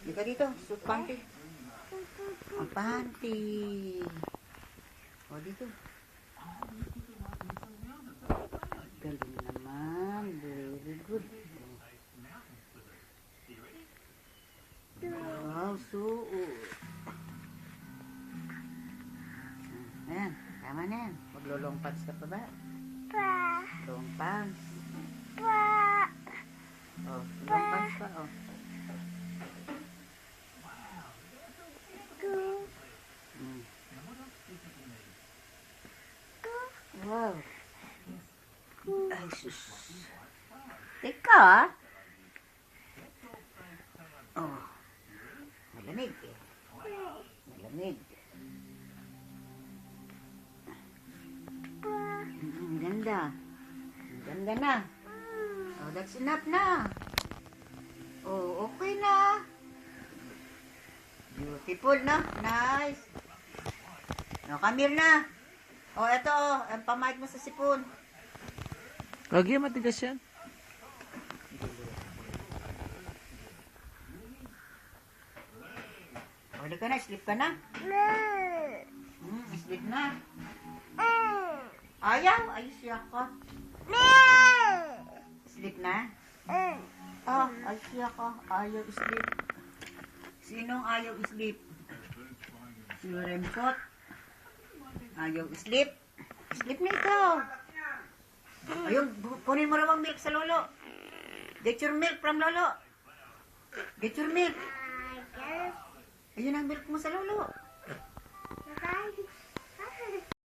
Hindi ka dito, suit panty. Ang panty. O, dito. Galing naman. Very good. Wow, suot. Ayan, tama na yan. Maglo-long pants ka pa ba? Long pants. Oh, long pants pa, oh. Wow. Ay, sus. Teka, ah. Oh. Malamig eh. Malamig. Ganda. Ganda na. Oh, that's enough na. Oh, okay na. Beautiful na. Nice. No, come here na. Oh, eto, ang pamahit mo sa sipon. Lagi matigas yan. Wala ka na, sleep ka na. Sleep na. Ayaw, ayos siya ka. Sleep na? Oh, ayos siya ka. Ayaw sleep. Sinong ayaw sleep? Si Remcot. Ayaw sleep. Sleep na ikaw. Ayun, kunin mo namang milk sa lolo. Get your milk from lolo. Get your milk. Ayun ang milk mo sa lolo.